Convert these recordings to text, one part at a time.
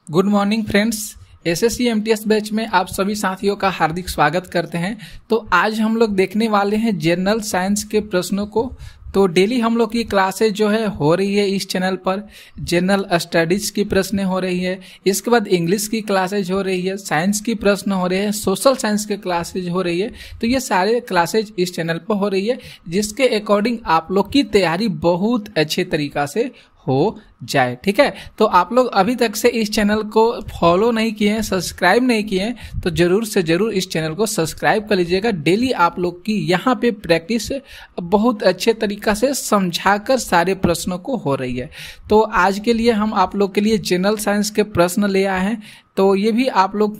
Good morning friends. SSC MTS batch में आप सभी साथियों का हार्दिक स्वागत करते हैं। तो आज हम लोग देखने वाले हैं जनरल साइंस के प्रश्नों को। तो डेली हम लोग की क्लासेज जो है हो रही है इस चैनल पर। जनरल स्टडीज की प्रश्न हो रही है, इसके बाद इंग्लिश की क्लासेज हो रही है, साइंस की प्रश्न हो रहे हैं, सोशल साइंस के क्लासेज हो रही है। तो ये सारे क्लासेज इस चैनल पर हो रही है, जिसके अकॉर्डिंग आप लोग की तैयारी बहुत अच्छे तरीका से हो जाए। ठीक है, तो आप लोग अभी तक से इस चैनल को फॉलो नहीं किए हैं, सब्सक्राइब नहीं किए हैं, तो जरूर से जरूर इस चैनल को सब्सक्राइब कर लीजिएगा। डेली आप लोग की यहाँ पे प्रैक्टिस बहुत अच्छे तरीका से समझाकर सारे प्रश्नों को हो रही है। तो आज के लिए हम आप लोग के लिए जनरल साइंस के प्रश्न ले आए हैं। तो ये भी आप लोग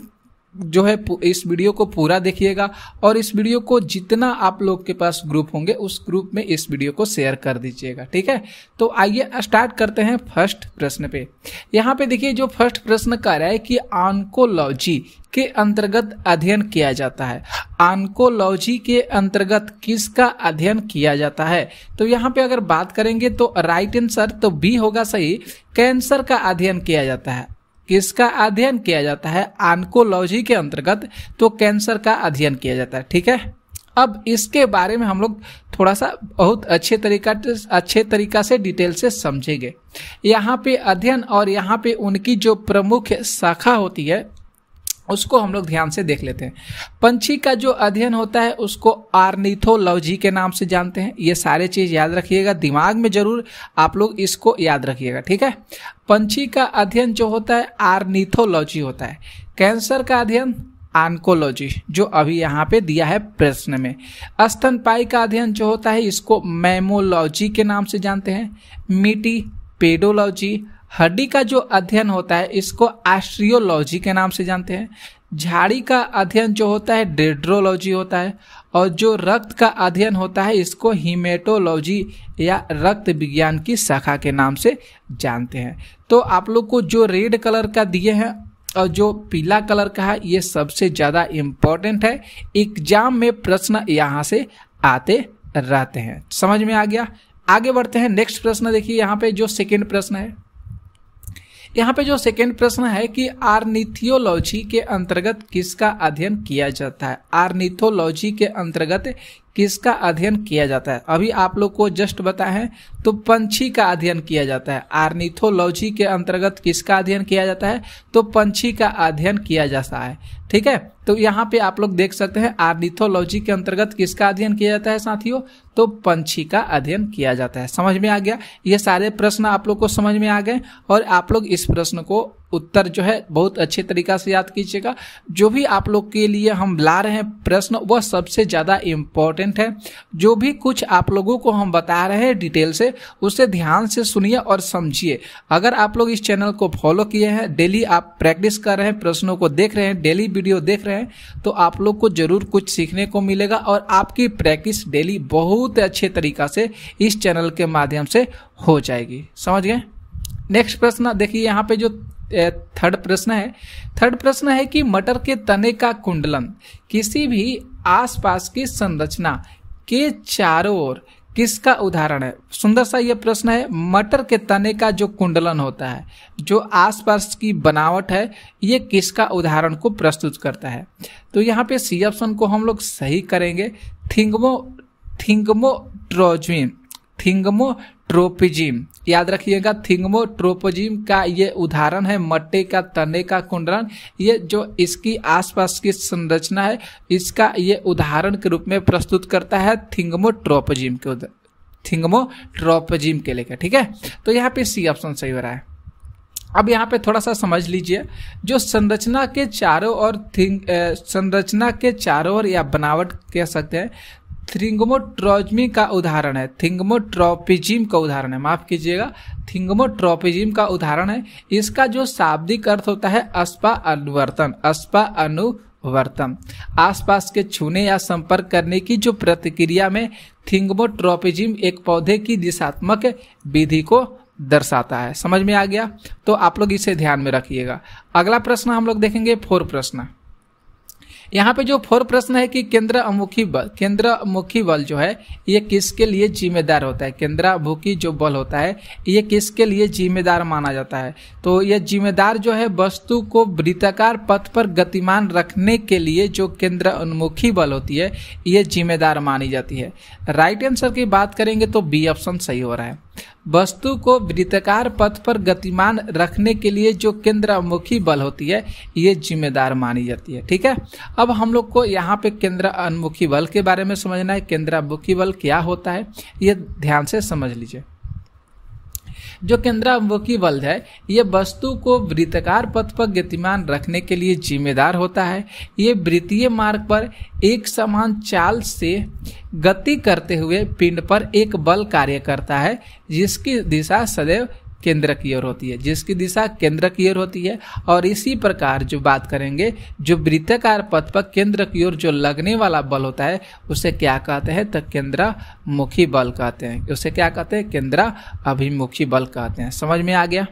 जो है इस वीडियो को पूरा देखिएगा, और इस वीडियो को जितना आप लोग के पास ग्रुप होंगे उस ग्रुप में इस वीडियो को शेयर कर दीजिएगा। ठीक है, तो आइए स्टार्ट करते हैं फर्स्ट प्रश्न पे। यहाँ पे देखिए जो फर्स्ट प्रश्न कह रहा है कि ऑन्कोलॉजी के अंतर्गत अध्ययन किया जाता है। ऑन्कोलॉजी के अंतर्गत किसका अध्ययन किया जाता है? तो यहाँ पे अगर बात करेंगे तो राइट आंसर तो बी होगा सही, कैंसर का अध्ययन किया जाता है। किसका अध्ययन किया जाता है? ऑन्कोलॉजी के अंतर्गत तो कैंसर का अध्ययन किया जाता है। ठीक है, अब इसके बारे में हम लोग थोड़ा सा बहुत अच्छे तरीका से डिटेल से समझेंगे। यहाँ पे अध्ययन और यहाँ पे उनकी जो प्रमुख शाखा होती है उसको हम लोग ध्यान से देख लेते हैं। पंछी का जो अध्ययन होता है उसको ऑर्निथोलॉजी के नाम से जानते हैं। ये सारे चीज याद रखिएगा, दिमाग में जरूर आप लोग इसको याद रखिएगा। ठीक है, पंछी का अध्ययन जो होता है ऑर्निथोलॉजी होता है। कैंसर का अध्ययन ऑन्कोलॉजी, जो अभी यहाँ पे दिया है प्रश्न में। स्तनपायी का अध्ययन जो होता है इसको मैमोलॉजी के नाम से जानते हैं। मीटी पेडोलॉजी। हड्डी का जो अध्ययन होता है इसको ऑस्टियोलॉजी के नाम से जानते हैं। झाड़ी का अध्ययन जो होता है डेंड्रोलॉजी होता है, और जो रक्त का अध्ययन होता है इसको हीमेटोलॉजी या रक्त विज्ञान की शाखा के नाम से जानते हैं। तो आप लोग को जो रेड कलर का दिए हैं और जो पीला कलर का है ये सबसे ज्यादा इम्पोर्टेंट है, एग्जाम में प्रश्न यहाँ से आते रहते हैं। समझ में आ गया? आगे बढ़ते हैं। नेक्स्ट प्रश्न देखिए, यहाँ पे जो सेकेंड प्रश्न है, यहाँ पे जो सेकेंड प्रश्न है कि ऑर्निथोलॉजी के अंतर्गत किसका अध्ययन किया जाता है? ऑर्निथोलॉजी के अंतर्गत किसका अध्ययन किया जाता है? अभी आप लोग को जस्ट बताए हैं तो पंछी का अध्ययन किया जाता है। ऑर्निथोलॉजी के अंतर्गत किसका अध्ययन किया जाता है? तो पंछी का अध्ययन किया जाता है। ठीक है, तो यहाँ पे आप लोग देख सकते हैं ऑर्निथोलॉजी के अंतर्गत किसका अध्ययन किया जाता है साथियों? तो पंछी का अध्ययन किया जाता है। समझ में आ गया? ये सारे प्रश्न आप लोग को समझ में आ गए, और आप लोग इस प्रश्न को उत्तर जो है बहुत अच्छे तरीका से याद कीजिएगा। जो भी आप लोग के लिए हम ला रहे हैं प्रश्न वह सबसे ज्यादा इम्पोर्टेंट है। जो भी कुछ आप लोगों को हम बता रहे हैं डिटेल से उसे ध्यान से सुनिए और समझिए। अगर आप लोग इस चैनल को फॉलो किए हैं, डेली आप प्रैक्टिस कर रहे हैं, प्रश्नों को देख रहे हैं, डेली वीडियो देख रहे हैं, तो आप लोग को जरूर कुछ सीखने को मिलेगा, और आपकी प्रैक्टिस डेली बहुत अच्छे तरीका से इस चैनल के माध्यम से हो जाएगी। समझ गए? नेक्स्ट प्रश्न देखिए, यहाँ पे जो थर्ड प्रश्न है, थर्ड प्रश्न है कि मटर के तने का कुंडलन किसी भी आसपास की संरचना के चारों ओर किसका उदाहरण है? सुंदर सा यह प्रश्न है। मटर के तने का जो कुंडलन होता है, जो आसपास की बनावट है, ये किसका उदाहरण को प्रस्तुत करता है? तो यहाँ पे सी ऑप्शन को हम लोग सही करेंगे। थिंगमोट्रोपिज्म, याद रखिएगा, थिंगमोट्रोपिज्म का ये उदाहरण है मट्टे का तने का कुंडलन। ये जो इसकी आसपास की संरचना है इसका ये उदाहरण के रूप में प्रस्तुत करता है थिंगमोट्रोपिज्म के लेकर। ठीक है, तो यहाँ पे सी ऑप्शन सही हो रहा है। अब यहाँ पे थोड़ा सा समझ लीजिए, जो संरचना के चारों ओर या बनावट कह सकते हैं, थिंगमोट्रोपिज्म का उदाहरण है। थिंगमोट्रोपिज्म का उदाहरण है, माफ कीजिएगा, थिंगमोट्रोपिज्म का उदाहरण है। इसका जो शाब्दिक अर्थ होता है अस्पा अनुवर्तन, आसपास के छूने या संपर्क करने की जो प्रतिक्रिया में थिंगमोट्रोपिज्म एक पौधे की दिशात्मक विधि को दर्शाता है। समझ में आ गया? तो आप लोग इसे ध्यान में रखिएगा। अगला प्रश्न हम लोग देखेंगे, फोर्थ प्रश्न। यहाँ पे जो 4 प्रश्न है कि केंद्रमुखी बल जो है ये किसके लिए जिम्मेदार होता है। केंद्राभिमुखी जो बल होता है ये किसके लिए जिम्मेदार माना जाता है। तो ये जिम्मेदार जो है वस्तु को वृत्ताकार पथ पर गतिमान रखने के लिए जो केंद्राभिमुखी बल होती है ये जिम्मेदार मानी जाती है। राइट आंसर की बात करेंगे तो बी ऑप्शन सही हो रहा है। वस्तु को वृत्ताकार पथ पर गतिमान रखने के लिए जो केंद्राभिमुखी बल होती है ये जिम्मेदार मानी जाती है। ठीक है, अब हम लोग को यहाँ पे केंद्राभिमुखी बल के बारे में समझना है। केंद्राभिमुखी बल क्या होता है ये ध्यान से समझ लीजिए। जो केंद्राभिमुखी बल है ये वस्तु को वृत्ताकार पथ पर गतिमान रखने के लिए जिम्मेदार होता है। ये वृत्तीय मार्ग पर एक समान चाल से गति करते हुए पिंड पर एक बल कार्य करता है जिसकी दिशा सदैव केंद्र की ओर होती है, जिसकी दिशा केंद्र की ओर होती है। और इसी प्रकार जो बात करेंगे जो वृत्ताकार पथ पर केंद्र की ओर जो लगने वाला बल होता है उसे क्या कहते हैं तो केंद्राभिमुखी बल कहते हैं। उसे क्या कहते हैं केंद्राभिमुखी बल कहते हैं। समझ में आ गया।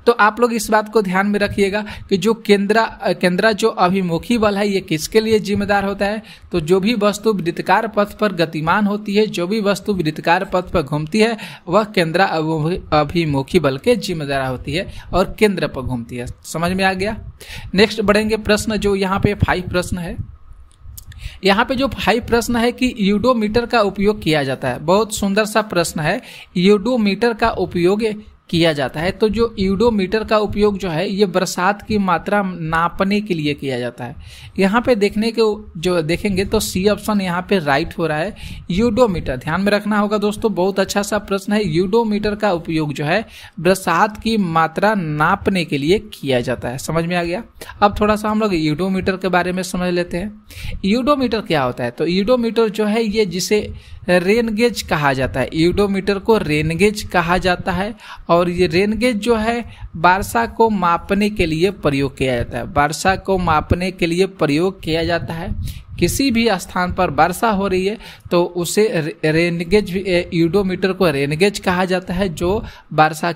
तो आप लोग इस बात को ध्यान में रखिएगा कि जो केंद्रा जो अभिमुखी बल है ये किसके लिए जिम्मेदार होता है। तो जो भी वस्तु वृत्ताकार पथ पर गतिमान होती है, जो भी वस्तु वृत्ताकार पथ पर घूमती है वह केंद्रा अभिमुखी बल के जिम्मेदार होती है और केंद्र पर घूमती है। समझ में आ गया। नेक्स्ट बढ़ेंगे प्रश्न जो यहाँ पे 5 प्रश्न है। यहाँ पे जो 5 प्रश्न है कि यूडोमीटर का उपयोग किया जाता है। बहुत सुंदर सा प्रश्न है। यूडोमीटर का उपयोग किया जाता है। तो जो यूडोमीटर का उपयोग जो है ये बरसात की मात्रा नापने के लिए किया जाता है। यहाँ पे देखने के जो देखेंगे तो सी ऑप्शन यहाँ पे राइट हो रहा है। यूडोमीटर ध्यान में रखना होगा दोस्तों, बहुत अच्छा सा प्रश्न है। यूडोमीटर का उपयोग जो है बरसात की मात्रा नापने के लिए किया जाता है। समझ में आ गया। अब थोड़ा सा हम लोग यूडोमीटर के बारे में समझ लेते हैं। यूडोमीटर क्या होता है। तो यूडोमीटर जो है ये जिसे रेन गेज कहा जाता है। यूडोमीटर को रेन गेज कहा जाता है और ये रेन गेज जो है वर्षा को मापने के लिए प्रयोग किया जाता है। वर्षा को मापने के लिए प्रयोग किया जाता है। किसी भी स्थान पर वर्षा हो रही है तो उसे रेन गेज, यूडोमीटर को रेन गेज कहा जाता है जो वर्षा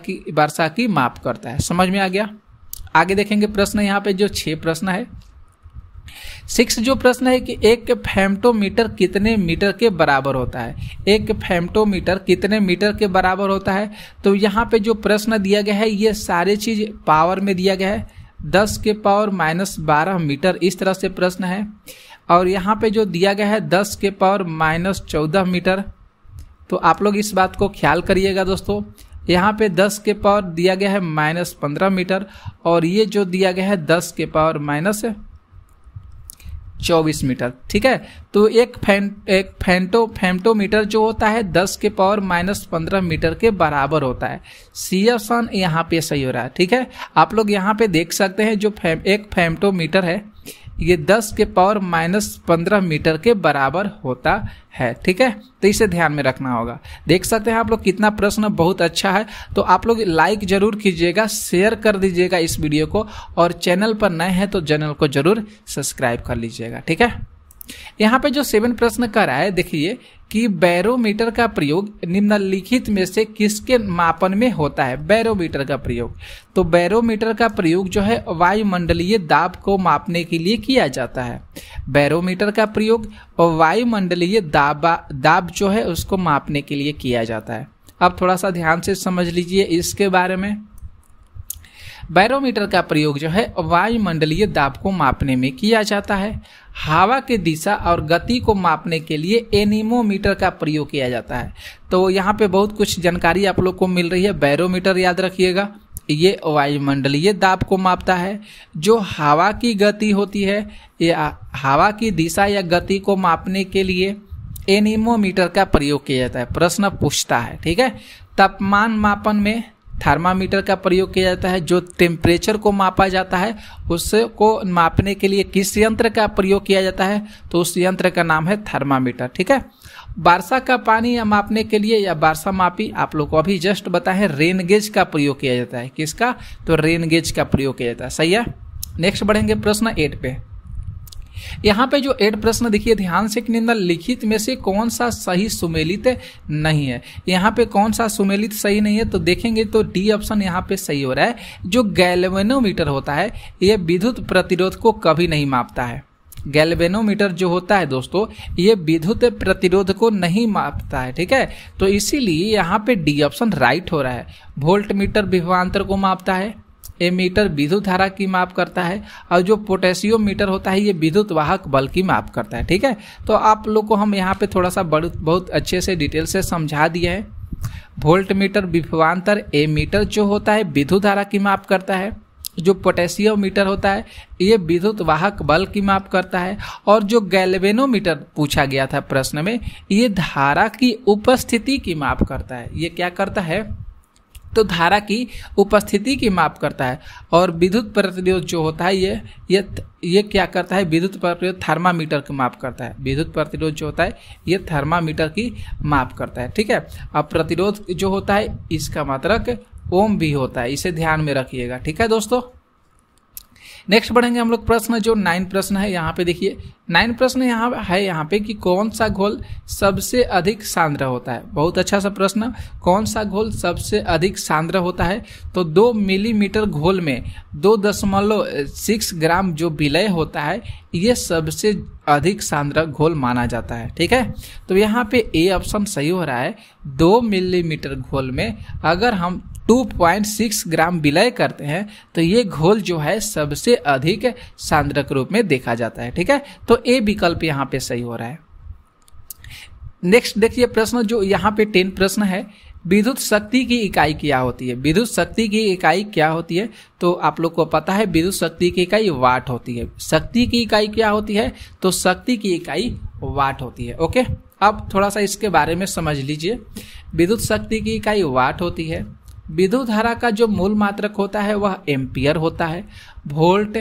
की माप करता है। समझ में आ गया। आगे देखेंगे प्रश्न यहाँ पे जो 6 प्रश्न है। 6 जो प्रश्न है कि एक फेम्टोमीटर कितने मीटर के बराबर होता है। एक फेम्टोमीटर कितने मीटर के बराबर होता है। तो यहाँ पे जो प्रश्न दिया गया है ये सारे चीज पावर में दिया गया है। 10 के पावर -12 मीटर इस तरह से प्रश्न है। और यहाँ पे जो दिया गया है 10 के पावर -14 मीटर। तो आप लोग इस बात को ख्याल करिएगा दोस्तों। यहाँ पे 10 के पावर दिया गया है -15 मीटर और ये जो दिया गया है 10 के पावर -24 मीटर। ठीक है। तो एक फेम्टोमीटर जो होता है 10 के पावर -15 मीटर के बराबर होता है। सी ऑप्शन यहाँ पे सही हो रहा है। ठीक है। आप लोग यहाँ पे देख सकते हैं जो एक फेम्टोमीटर है ये 10 के पावर -15 मीटर के बराबर होता है। ठीक है। तो इसे ध्यान में रखना होगा। देख सकते हैं आप लोग कितना प्रश्न बहुत अच्छा है। तो आप लोग लाइक जरूर कीजिएगा, शेयर कर दीजिएगा इस वीडियो को और चैनल पर नए हैं तो चैनल को जरूर सब्सक्राइब कर लीजिएगा। ठीक है। यहाँ पे जो 7 प्रश्न कर रहा है देखिए कि बैरोमीटर का प्रयोग निम्नलिखित में से किसके मापन में होता है। बैरोमीटर का प्रयोग, तो बैरोमीटर का प्रयोग जो है वायुमंडलीय दाब को मापने के लिए किया जाता है। बैरोमीटर का प्रयोग वायुमंडलीय दाब जो है उसको मापने के लिए किया जाता है। अब थोड़ा सा ध्यान से समझ लीजिए इसके बारे में। बैरोमीटर का प्रयोग जो है वायुमंडलीय दाब को मापने में किया जाता है। हवा की दिशा और गति को मापने के लिए एनीमोमीटर का प्रयोग किया जाता है। तो यहाँ पे बहुत कुछ जानकारी आप लोग को मिल रही है। बैरोमीटर याद रखिएगा ये वायुमंडलीय दाब को मापता है। जो हवा की गति होती है या हवा की दिशा या गति को मापने के लिए एनीमोमीटर का प्रयोग किया जाता है। प्रश्न पूछता है। ठीक है। तापमान मापन में थर्मामीटर का प्रयोग किया जाता है। जो टेम्परेचर को मापा जाता है उसको मापने के लिए किस यंत्र का प्रयोग किया जाता है तो उस यंत्र का नाम है थर्मामीटर। ठीक है। वर्षा का पानी या मापने के लिए या वर्षा मापी आप लोग को अभी जस्ट बताएं रेन गेज का प्रयोग किया जाता है। किसका तो रेन गेज का प्रयोग किया जाता है। सही है। नेक्स्ट बढ़ेंगे प्रश्न 8 पे। यहाँ पे जो 8 प्रश्न देखिए ध्यान से कि निम्नलिखित में से कौन सा सही सुमेलित नहीं है। यहाँ पे कौन सा सुमेलित सही नहीं है तो देखेंगे तो डी ऑप्शन यहाँ पे सही हो रहा है। जो गैल्वेनोमीटर होता है यह विद्युत प्रतिरोध को कभी नहीं मापता है। गैल्वेनोमीटर जो होता है दोस्तों, ये विद्युत प्रतिरोध को नहीं मापता है, ठीक है। तो इसीलिए यहाँ पे डी ऑप्शन राइट हो रहा है। वोल्ट मीटर विभवांतर को मापता है, एमीटर विद्युत धारा की माप करता है, और जो पोटेशियोमीटर होता है ये विद्युत वाहक बल की माप करता है, ठीक है। तो आप लोग को हम यहाँ पे थोड़ा सा बहुत अच्छे से डिटेल से समझा दिया है। वोल्ट मीटर विभवांतर, एमीटर जो होता है विद्युत धारा की माप करता है, जो पोटेशियोमीटर होता है ये विद्युत वाहक बल की माप करता है, और जो गैल्वेनोमीटर पूछा गया था प्रश्न में, ये धारा की उपस्थिति की माप करता है। ये क्या करता है, तो धारा की उपस्थिति की माप करता है। और विद्युत प्रतिरोध जो होता है ये क्या करता है, विद्युत प्रतिरोध थर्मामीटर की माप करता है। विद्युत प्रतिरोध जो होता है ये थर्मामीटर की माप करता है, ठीक है। अब प्रतिरोध जो होता है इसका मात्रक ओम भी होता है, इसे ध्यान में रखिएगा, ठीक है दोस्तों। नेक्स्ट बढ़ेंगे हम लोग प्रश्न जो 9 प्रश्न है। यहाँ पे देखिए 9 प्रश्न यहाँ पे कि कौन सा घोल सबसे अधिक सांद्र होता है। बहुत अच्छा सा प्रश्न, कौन सा घोल सबसे अधिक सांद्र होता है। तो 2 मिलीमीटर घोल में 2.6 ग्राम जो विलय होता है ये सबसे अधिक सांद्र घोल माना जाता है, ठीक है। तो यहाँ पे ए ऑप्शन सही हो रहा है। 2 मिलीमीटर घोल में अगर हम 2.6 ग्राम विलय करते हैं तो ये घोल जो है सबसे अधिक सांद्र के रूप में देखा जाता है, ठीक है। तो ए विकल्प यहाँ पे सही हो रहा है। नेक्स्ट देखिए प्रश्न जो यहाँ पे 10 प्रश्न है, विद्युत शक्ति की इकाई क्या होती है। विद्युत शक्ति की इकाई क्या होती है, तो आप लोग को पता है विद्युत शक्ति की इकाई वाट होती है। शक्ति की इकाई क्या होती है, तो शक्ति की इकाई वाट होती है, ओके। अब थोड़ा सा इसके बारे में समझ लीजिए। विद्युत शक्ति की इकाई वाट होती है। विद्युत धारा का जो मूल मात्रक होता है वह एम्पियर होता है। वोल्ट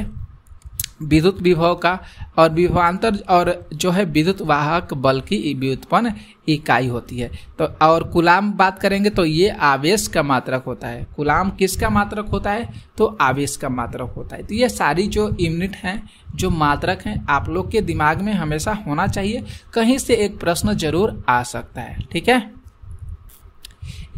विद्युत विभव का, और विभवांतर और जो है विद्युत वाहक बल की व्युत्पन्न इकाई होती है। तो और कूलाम बात करेंगे तो ये आवेश का मात्रक होता है। कूलाम किसका मात्रक होता है, तो आवेश का मात्रक होता है। तो ये सारी जो यूनिट हैं, जो मात्रक हैं, आप लोग के दिमाग में हमेशा होना चाहिए। कहीं से एक प्रश्न जरूर आ सकता है, ठीक है।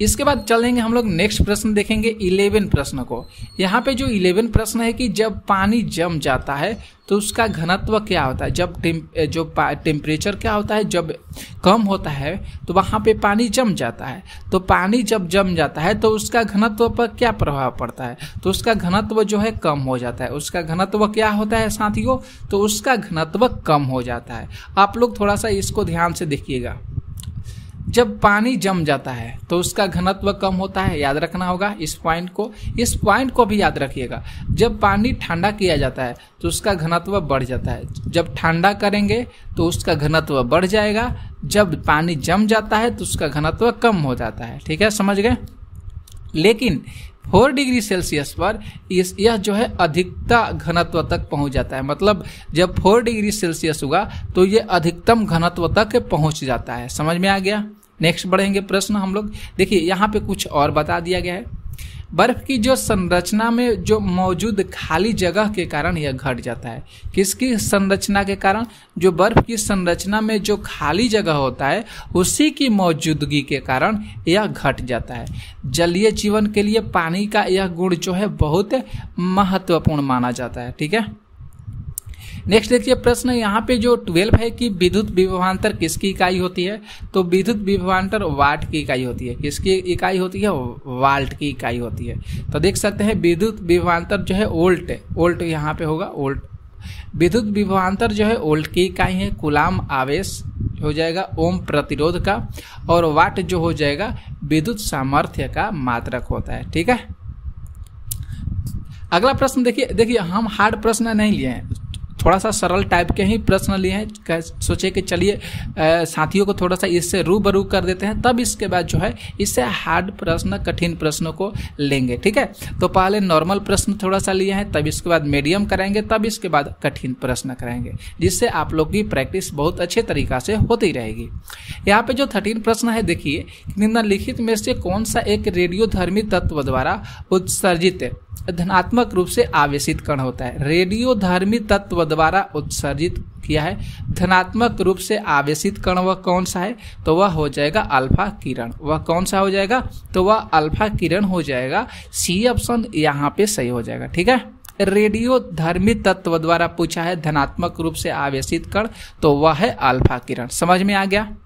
इसके बाद चलेंगे हम लोग नेक्स्ट प्रश्न देखेंगे 11 प्रश्न को। यहाँ पे जो 11 प्रश्न है कि जब पानी जम जाता है तो उसका घनत्व क्या होता है। जब टेम्परेचर क्या होता है, जब कम होता है तो वहाँ पे पानी जम जाता है। तो पानी जब जम जाता है तो उसका घनत्व पर क्या प्रभाव पड़ता है, तो उसका घनत्व जो है कम हो जाता है। उसका घनत्व क्या होता है साथियों, तो उसका घनत्व कम हो जाता है। आप लोग थोड़ा सा इसको ध्यान से देखिएगा। जब पानी जम जाता है तो उसका घनत्व कम होता है, याद रखना होगा इस पॉइंट को भी याद रखिएगा। जब पानी ठंडा किया जाता है तो उसका घनत्व बढ़ जाता है। जब ठंडा करेंगे तो उसका घनत्व बढ़ जाएगा। जब पानी जम जाता है तो उसका घनत्व कम हो जाता है, ठीक है, समझ गए। लेकिन 4 डिग्री सेल्सियस पर यह जो है अधिकता घनत्व तक पहुंच जाता है। मतलब जब 4 डिग्री सेल्सियस होगा तो ये अधिकतम घनत्व तक पहुंच जाता है। समझ में आ गया। नेक्स्ट बढ़ेंगे प्रश्न हम लोग। देखिए यहाँ पे कुछ और बता दिया गया है। बर्फ की जो संरचना में जो मौजूद खाली जगह के कारण यह घट जाता है। किसकी संरचना के कारण, जो बर्फ की संरचना में जो खाली जगह होता है उसी की मौजूदगी के कारण यह घट जाता है। जलीय जीवन के लिए पानी का यह गुण जो है बहुत महत्वपूर्ण माना जाता है, ठीक है। नेक्स्ट देखिए प्रश्न यहाँ पे जो 12 है कि विद्युत विभवांतर किसकी इकाई होती है। तो विद्युत विभवांतर वाट की इकाई होती है। किसकी इकाई होती है, वाल्ट की इकाई होती है। तो देख सकते हैं विद्युत विभवांतर जो है वोल्ट यहाँ पे होगा वोल्ट। विद्युत विभवांतर जो है वोल्ट की इकाई है। कूलाम आवेश हो जाएगा ओम प्रतिरोध का, और वाट जो हो जाएगा विद्युत सामर्थ्य का मात्रक होता है, ठीक है। अगला प्रश्न देखिए हम हार्ड प्रश्न नहीं लिए हैं, थोड़ा सा सरल टाइप के ही प्रश्न लिए हैं। सोचे कि चलिए साथियों को थोड़ा सा इससे रूबरू कर देते हैं, तब इसके बाद जो है इससे हार्ड प्रश्न, कठिन प्रश्नों को लेंगे, ठीक है। तो पहले नॉर्मल प्रश्न थोड़ा सा लिए हैं, तब इसके बाद मीडियम कराएंगे, तब इसके बाद कठिन प्रश्न कराएंगे, जिससे आप लोग की प्रैक्टिस बहुत अच्छे तरीका से होती रहेगी। यहाँ पे जो 13 प्रश्न है, देखिए निम्नलिखित में से कौन सा एक रेडियोधर्मी तत्व द्वारा उत्सर्जित धनात्मक रूप से आवेशित कण होता है। रेडियोधर्मी तत्व द्वारा उत्सर्जित किया है धनात्मक रूप से आवेशित कण वह कौन सा है, तो वह हो जाएगा अल्फा किरण। वह कौन सा हो जाएगा, तो वह अल्फा किरण हो जाएगा। सी ऑप्शन यहाँ पे सही हो जाएगा, ठीक है। रेडियोधर्मी तत्व द्वारा पूछा है धनात्मक रूप से आवेशित कण, तो वह है अल्फा किरण। समझ में आ गया।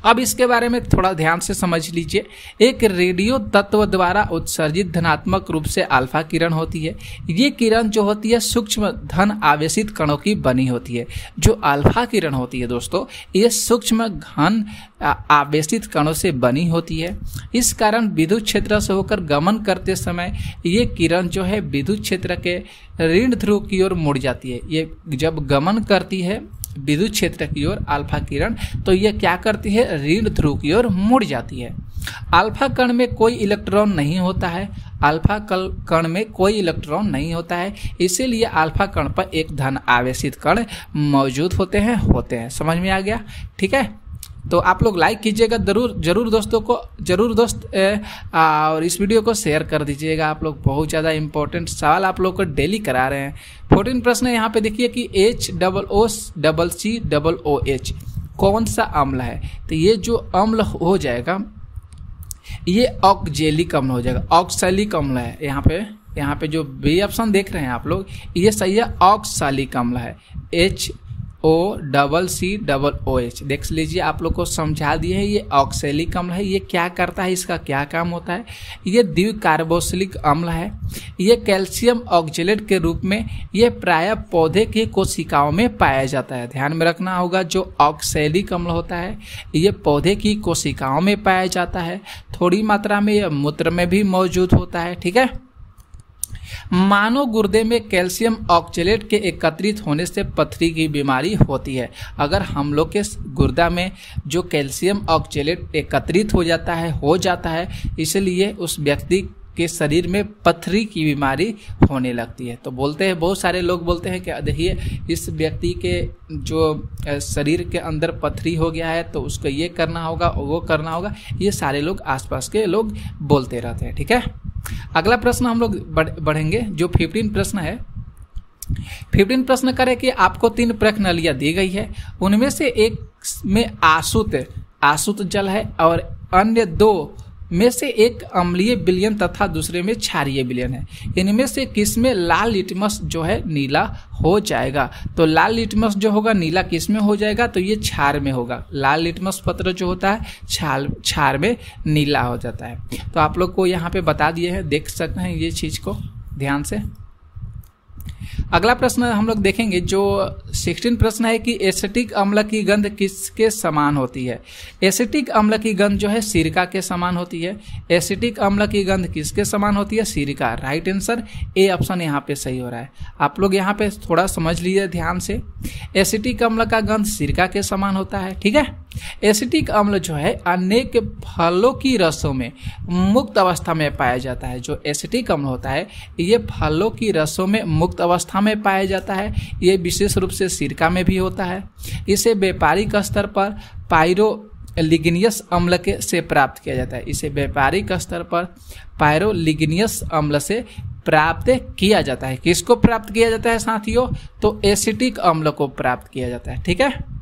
अब इसके बारे में थोड़ा ध्यान से समझ लीजिए। एक रेडियो तत्व द्वारा उत्सर्जित धनात्मक रूप से अल्फा किरण होती है। ये किरण जो होती है सूक्ष्म धन आवेशित कणों की बनी होती है। जो अल्फा किरण होती है दोस्तों, ये सूक्ष्म घन आवेशित कणों से बनी होती है। इस कारण विद्युत क्षेत्र से होकर गमन करते समय ये किरण जो है विद्युत क्षेत्र के ऋण ध्रुव की ओर मुड़ जाती है। ये जब गमन करती है विद्युत क्षेत्र की ओर अल्फा किरण, तो ये क्या करती है, ऋण ध्रुव की ओर मुड़ जाती है। अल्फा कण में कोई इलेक्ट्रॉन नहीं होता है। अल्फा कण में कोई इलेक्ट्रॉन नहीं होता है, इसीलिए अल्फा कण पर एक धन आवेशित कण मौजूद होते हैं। समझ में आ गया। ठीक है, तो आप लोग लाइक कीजिएगा जरूर दोस्तों को, और इस वीडियो को शेयर कर दीजिएगा। आप लोग बहुत ज़्यादा इंपॉर्टेंट सवाल आप लोग को डेली करा रहे हैं। 14 प्रश्न यहाँ पे देखिए कि HOOCOOH कौन सा अम्ल है। तो ये जो अम्ल हो जाएगा ये ऑक्जेलिक अम्ल हो जाएगा, ऑक्सैलिक अम्ल है। यहाँ पे जो बी ऑप्शन देख रहे हैं आप लोग, ये सही है, ऑक्सैलिक अम्ल है। HOOCOOH देख लीजिए, आप लोग को समझा दिए है। ये ऑक्सैलिक अम्ल है। ये क्या करता है, इसका क्या काम होता है। ये द्विकार्बोक्सिलिक अम्ल है। ये कैल्शियम ऑक्जेलेट के रूप में ये प्रायः पौधे की कोशिकाओं में पाया जाता है। ध्यान में रखना होगा, जो ऑक्सैलिक अम्ल होता है ये पौधे की कोशिकाओं में पाया जाता है। थोड़ी मात्रा में यह मूत्र में भी मौजूद होता है। ठीक है, मानव गुर्दे में कैल्शियम ऑक्जेलेट के एकत्रित होने से पथरी की बीमारी होती है। अगर हम लोग के गुर्दा में जो कैल्शियम ऑक्जेलेट एकत्रित हो जाता है, इसलिए उस व्यक्ति के शरीर में पथरी की बीमारी होने लगती है। तो बोलते हैं, बहुत सारे लोग बोलते हैं कि देखिए इस व्यक्ति के जो शरीर के अंदर पथरी हो गया है, तो उसको ये करना होगा, वो करना होगा। ये सारे लोग आसपास के लोग बोलते रहते हैं। ठीक है, अगला प्रश्न हम लोग बढ़ेंगे, जो 15 प्रश्न है। 15 प्रश्न करें कि आपको 3 प्रश्नावलियां दी गई है, उनमें से एक में आसुत जल है और अन्य 2 में से एक अम्लीय विलयन तथा दूसरे में क्षारीय विलयन है। इनमें से किस में लाल लिटमस जो है नीला हो जाएगा। तो लाल लिटमस जो होगा नीला किस में हो जाएगा, तो ये क्षार में होगा। लाल लिटमस पत्र जो होता है क्षार में नीला हो जाता है। तो आप लोग को यहाँ पे बता दिए हैं, देख सकते हैं ये चीज को ध्यान से। अगला प्रश्न हम लोग देखेंगे, जो 16 प्रश्न है कि एसिटिक अम्ल की गंध किसके समान होती है। एसिटिक अम्ल की गंध जो है सिरका के समान होती है। एसिटिक अम्ल की गंध किसके समान होती है, सिरका। राइट आंसर ए ऑप्शन यहाँ पे सही हो रहा है। आप लोग यहाँ पे थोड़ा समझ लीजिए ध्यान से। एसिटिक अम्ल का गंध सिरका के समान होता है। ठीक है, एसिटिक अम्ल जो है अनेक फलों की रसों में मुक्त अवस्था में पाया जाता है। जो एसिटिक अम्ल होता है ये फलों की रसों में मुक्त अवस्था में पाया जाता है। ये विशेष रूप से सिरका में भी होता है। इसे व्यापारिक स्तर पर पायरोलिग्नियस अम्ल से प्राप्त किया जाता है। इसे व्यापारिक स्तर पर पायरोलिग्नियस अम्ल से प्राप्त किया जाता है। किसको प्राप्त किया जाता है साथियों, तो एसिटिक अम्ल को प्राप्त किया जाता है। ठीक है,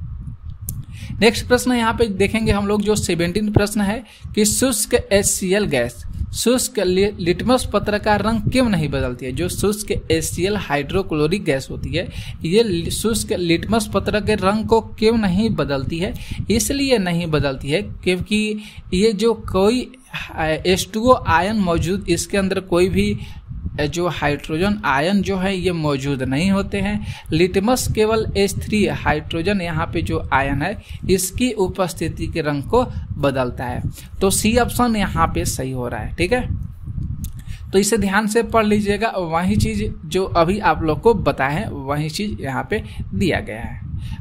नेक्स्ट प्रश्न यहाँ पे देखेंगे हम लोग, जो 17 प्रश्न है कि शुष्क HCl गैस शुष्क लिटमस पत्र का रंग क्यों नहीं बदलती है। जो शुष्क HCl हाइड्रोक्लोरिक गैस होती है, ये शुष्क लिटमस पत्र के रंग को क्यों नहीं बदलती है। इसलिए नहीं बदलती है क्योंकि ये जो कोई H2O आयन मौजूद, इसके अंदर कोई भी जो हाइड्रोजन आयन जो है ये मौजूद नहीं होते हैं। लिटमस केवल H3 हाइड्रोजन यहाँ पे जो आयन है इसकी उपस्थिति के रंग को बदलता है। तो सी ऑप्शन यहाँ पे सही हो रहा है। ठीक है, तो इसे ध्यान से पढ़ लीजिएगा। वही चीज जो अभी आप लोग को बताए वही चीज यहाँ पे दिया गया है।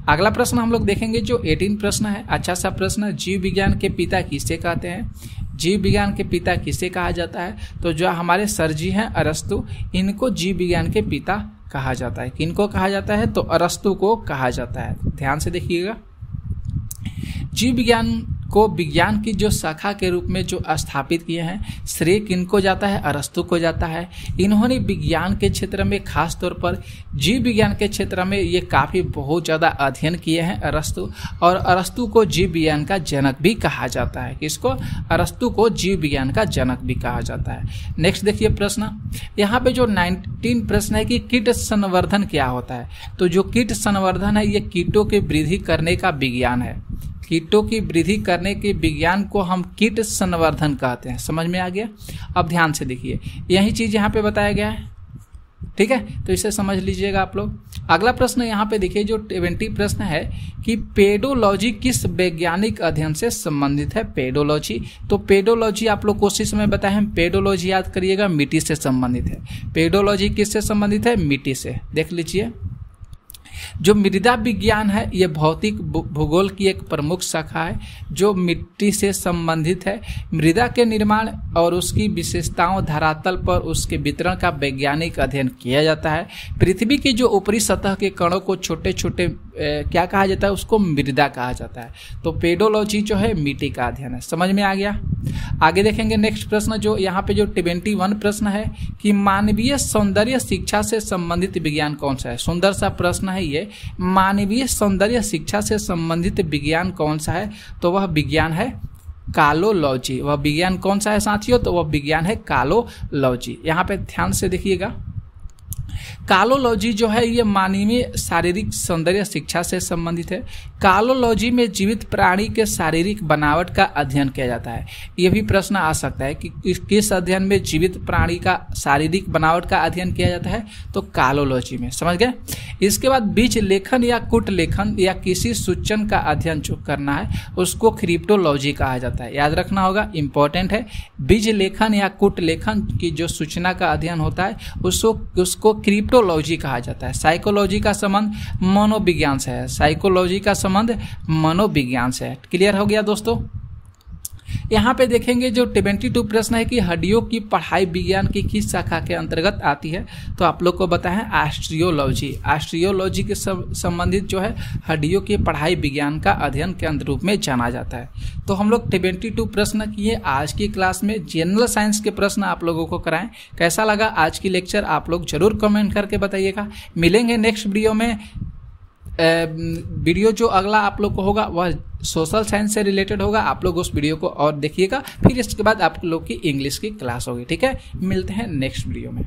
अगला प्रश्न हम लोग देखेंगे, जो 18 प्रश्न है। अच्छा सा प्रश्न, जीव विज्ञान के पिता किसे कहते हैं। जीव विज्ञान के पिता किसे कहा जाता है, तो जो हमारे सर जी हैं अरस्तु, इनको जीव विज्ञान के पिता कहा जाता है। किनको कहा जाता है, तो अरस्तु को कहा जाता है। ध्यान से देखिएगा, जीव विज्ञान को विज्ञान की जो शाखा के रूप में जो स्थापित किए हैं, श्रेय किनको जाता है? अरस्तु को जाता है। इन्होंने विज्ञान के क्षेत्र में खास तौर पर जीव विज्ञान के क्षेत्र में ये काफ़ी बहुत ज़्यादा अध्ययन किए हैं अरस्तु, और अरस्तु को जीव विज्ञान का जनक भी कहा जाता है। किसको? अरस्तु को जीव विज्ञान का जनक भी कहा जाता है। नेक्स्ट देखिए प्रश्न, यहाँ पे जो 19 प्रश्न है कि कीट संवर्धन क्या होता है। तो जो कीट संवर्धन है ये कीटों की वृद्धि करने का विज्ञान है। कीटों की वृद्धि करने के विज्ञान को हम कीट संवर्धन कहते हैं। समझ में आ गया? अब ध्यान से देखिए, यही चीज यहाँ पे बताया गया है, ठीक है, तो इसे समझ लीजिएगा आप लोग। अगला प्रश्न यहाँ पे देखिए, जो 20 प्रश्न है कि पेडोलॉजी किस वैज्ञानिक अध्ययन से संबंधित है? पेडोलॉजी, तो पेडोलॉजी आप लोग कोशिश में बताए हैं, पेडोलॉजी याद करिएगा, मिट्टी से संबंधित है। पेडोलॉजी किससे संबंधित है? मिट्टी से। देख लीजिए, जो मृदा विज्ञान है ये भौतिक भूगोल की एक प्रमुख शाखा है जो मिट्टी से संबंधित है। मृदा के निर्माण और उसकी विशेषताओं, धरातल पर उसके वितरण का वैज्ञानिक अध्ययन किया जाता है। पृथ्वी की जो ऊपरी सतह के कणों को छोटे छोटे क्या कहा जाता है? उसको मृदा कहा जाता है। तो पेडोलॉजी जो है मिट्टी का अध्ययन है। समझ में आ गया? आगे देखेंगे नेक्स्ट प्रश्न, जो यहाँ पे जो 21 प्रश्न है कि मानवीय सौंदर्य शिक्षा से संबंधित विज्ञान कौन सा है? सुंदर सा प्रश्न है ये। मानवीय सौंदर्य शिक्षा से संबंधित विज्ञान कौन सा है? तो वह विज्ञान है कालोलॉजी। वह विज्ञान कौन सा है साथियों? तो वह विज्ञान है कालोलॉजी। यहाँ पे ध्यान से देखिएगा, कालोलॉजी जो है ये मानवीय शारीरिक सौंदर्य शिक्षा से संबंधित है। कालोलॉजी में जीवित प्राणी के शारीरिक बनावट का अध्ययन किया जाता है। ये भी प्रश्न आ सकता है कि किस अध्ययन में जीवित प्राणी का शारीरिक बनावट का अध्ययन किया जाता है? तो कालोलॉजी में। समझ गए? इसके बाद बीज लेखन या कूट लेखन या किसी सूचन का अध्ययन जो करना है उसको क्रिप्टोलॉजी कहा जाता है। याद रखना होगा, इंपॉर्टेंट है। बीज लेखन या कूट लेखन की जो सूचना का अध्ययन होता है उसको क्रिप्टोलॉजी कहा जाता है। साइकोलॉजी का संबंध मनोविज्ञान से है। साइकोलॉजी का संबंध मनोविज्ञान से है। क्लियर हो गया दोस्तों? यहाँ पे देखेंगे जो 22 प्रश्न है कि हड्डियों की पढ़ाई विज्ञान की किस शाखा के अंतर्गत आती है? तो आप लोग को बताएं ऑस्टियोलॉजी। ऑस्टियोलॉजी के संबंधित जो है हड्डियों की पढ़ाई विज्ञान का अध्ययन के अंत रूप में जाना जाता है। तो हम लोग 22 प्रश्न किए आज की क्लास में। जनरल साइंस के प्रश्न आप लोगों को कराएं। कैसा लगा आज की लेक्चर? आप लोग जरूर कमेंट करके बताइएगा। मिलेंगे नेक्स्ट वीडियो में। वीडियो जो अगला आप लोग को होगा वह सोशल साइंस से रिलेटेड होगा। आप लोग उस वीडियो को और देखिएगा, फिर इसके बाद आप लोग की इंग्लिश की क्लास होगी। ठीक है, मिलते हैं नेक्स्ट वीडियो में।